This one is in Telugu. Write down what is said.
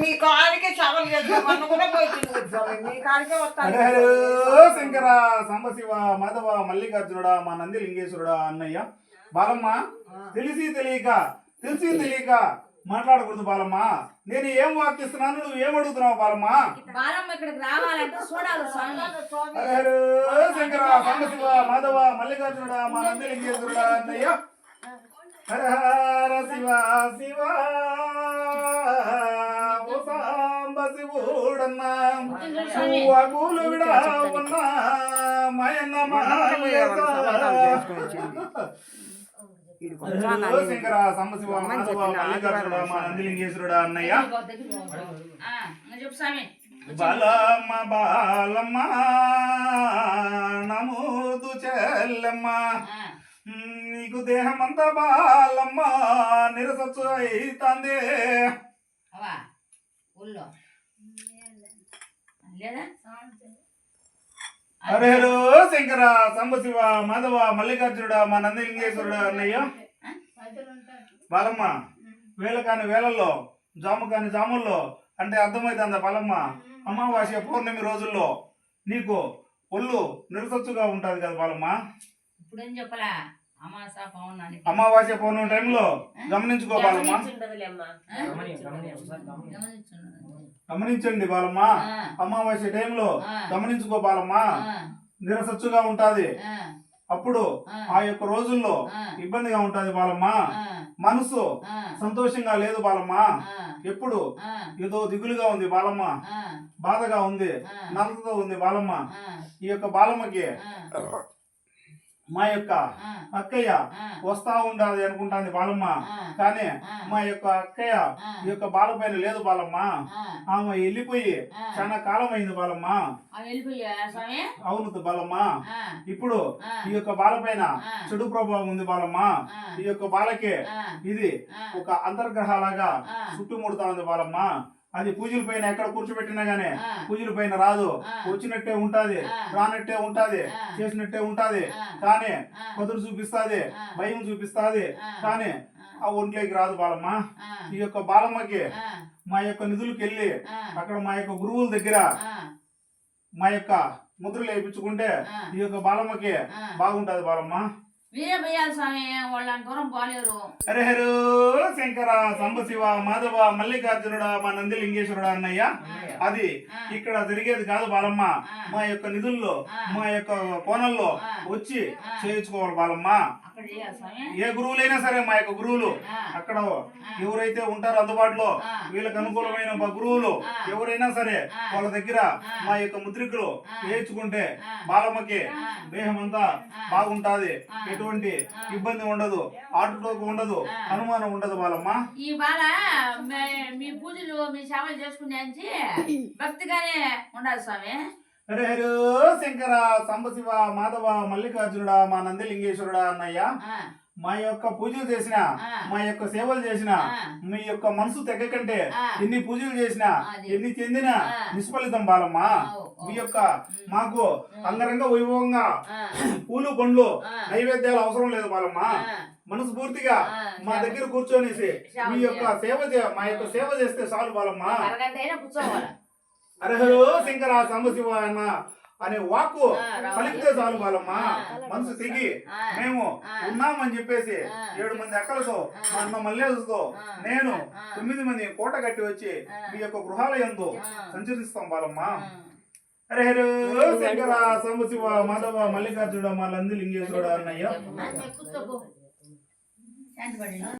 మీ కాడికి చవలు చేస్తామన్న కూడా పోయి మీ కాడికే వస్తాను. శంకర సాంబశివ మాధవ మల్లికార్జునుడా మా నంది లింగేశ్వరుడా అన్నయ్య. బాలమ్మ తెలిసి తెలియక మాట్లాడకూడదు బాలమ్మ. నేను ఏం వాకిస్తున్నాను, నువ్వు ఏం అడుగుతున్నావు బాలమ్మ? బాలమ్మ ఇక్కడికి రావాలంటే చూడాలి స్వామి. శంకర సాంబశివ మాధవ మల్లికార్జునుడా మా నంది లింగేశ్వరుడా అన్నయ్య. హర హర శివ శివ ఓ సాంబశివుడన్నా పూలు విడవన్నా మాయన్న శంకర సాంబశివ మాధవ మల్లికార్జునుడా మా నంది లింగేశ్వరుడా అన్నయ్య. బాలమ్మ బాలమ్మ నమోదు చెల్లమ్మ, నీకు దేహమంతా బాలమ్మ నిరసచ్చు అయితాందే. హరే శంకర సాంబశివ మాధవ మల్లికార్జునుడా మా నంది లింగేశ్వరుడా అన్నయ్య. బాలమ్మ వేళ కాని వేళల్లో జాము కాని జాముల్లో అంటే అర్థమైతుందా బాలమ్మ? అమావాస్య పౌర్ణమి రోజుల్లో నీకు ఒళ్ళు నిరసచ్చుగా ఉంటది కదా బాలమ్మ. ఇప్పుడేం చెప్పలా అమావాస్య పౌర్ణమి టైంలో గమనించుకో బాలమ్మ. గమనించండి బాలమ్మ, అమావాస్య టైంలో గమనించుకో బాలమ్మ. నిరసచ్చుగా ఉంటది. అప్పుడు ఆ యొక్క రోజుల్లో ఇబ్బందిగా ఉంటది బాలమ్మ. మనసు సంతోషంగా లేదు బాలమ్మ. ఎప్పుడు ఏదో దిగులుగా ఉంది బాలమ్మ, బాధగా ఉంది, నలతతో ఉంది బాలమ్మ. ఈ యొక్క బాలమ్మకి మా యొక్క అక్కయ్య వస్తా ఉండాలి అనుకుంటాంది బాలమ్మ. కానీ మా యొక్క అక్కయ్య ఈ యొక్క బాల పైన లేదు బాలమ్మ. ఆమె వెళ్ళిపోయి చాలా కాలం అయింది బాలమ్మ. అవును బాలమ్మ. ఇప్పుడు ఈ యొక్క బాల పైన చెడు ప్రభావం ఉంది బాలమ్మ. ఈ యొక్క బాలకి ఇది ఒక అంతర్గ్రహాలాగా చుట్టుముడుతా ఉంది బాలమ్మ. అది పూజల పైన ఎక్కడ కూర్చోబెట్టినా గానీ పూజల పైన రాదు. వచ్చినట్టే ఉంటది, రానట్టే ఉంటది, చేసినట్టే ఉంటది. కానీ పొదురు చూపిస్తాది, భయం చూపిస్తాది. కానీ ఆ ఒంట్లోకి రాదు బాలమ్మ. ఈ యొక్క బాలమ్మకి మా యొక్క నిధులకు వెళ్ళి అక్కడ మా యొక్క గురువుల దగ్గర మా యొక్క ముద్రలు వేయించుకుంటే ఈ యొక్క బాలమ్మకి బాగుంటది బాలమ్మ. హరే హరే శంకర సాంబశివ మాధవ మల్లికార్జునుడా మా నంది లింగేశ్వరుడా అన్నయ్య. అది ఇక్కడ జరిగేది కాదు బాలమ్మ. మా యొక్క నిధుల్లో మా యొక్క కోణంలో వచ్చి చేయించుకోవాలి బాలమ్మ. ఏ గురువులైనా సరే మా యొక్క గురువులు అక్కడ ఎవరైతే ఉంటారో అందుబాటులో వీళ్ళకి అనుకూలమైన గురువులు ఎవరైనా సరే వాళ్ళ దగ్గర మా యొక్క ముద్రికలు వేయించుకుంటే బాలమ్మకి దేహం అంతా బాగుంటాది. ఎటువంటి ఇబ్బంది ఉండదు, ఆటుటోకు ఉండదు, అనుమానం ఉండదు బాలమ్మ. ఈ బాల మీ పూజలు మీ సేవలు చేసుకునే భక్తిగానే ఉండాలి స్వామి. హరే హరే శంకర సాంబశివ మాధవ మల్లికార్జునుడా మా నంది లింగేశ్వరుడా అన్నయ్య. మా యొక్క పూజలు చేసిన మా యొక్క సేవలు చేసిన మీ యొక్క మనసు తెగకంటే ఎన్ని పూజలు చేసినా ఎన్ని చెందినా నిష్ఫలితం బాలమ్మ. మీ యొక్క మాకు అంగరంగ వైభవంగా పూలు పండ్లు నైవేద్యాలు అవసరం లేదు బాలమ్మ. మనసు పూర్తిగా మా దగ్గర కూర్చొనేసి మీ యొక్క మా యొక్క సేవ చేస్తే చాలు బాలమ్మ. హరహరో శంకర సాంబశివ అనే వాక్కు పలికితే చాలు బాలమ్మ. మనసు తెగి మేము ఉన్నామని చెప్పేసి 7 మంది అక్కలతో మా అన్న మల్లేలతో నేను 9 మంది కోట కట్టి వచ్చి మీ యొక్క గృహాలయందు సంచరిస్తాం బాలమ్మ. హరే హరే శంకర సాంబశివ మాధవ మల్లికార్జునుడు మా నంది లింగేశ్వరుడు అన్నయ్య.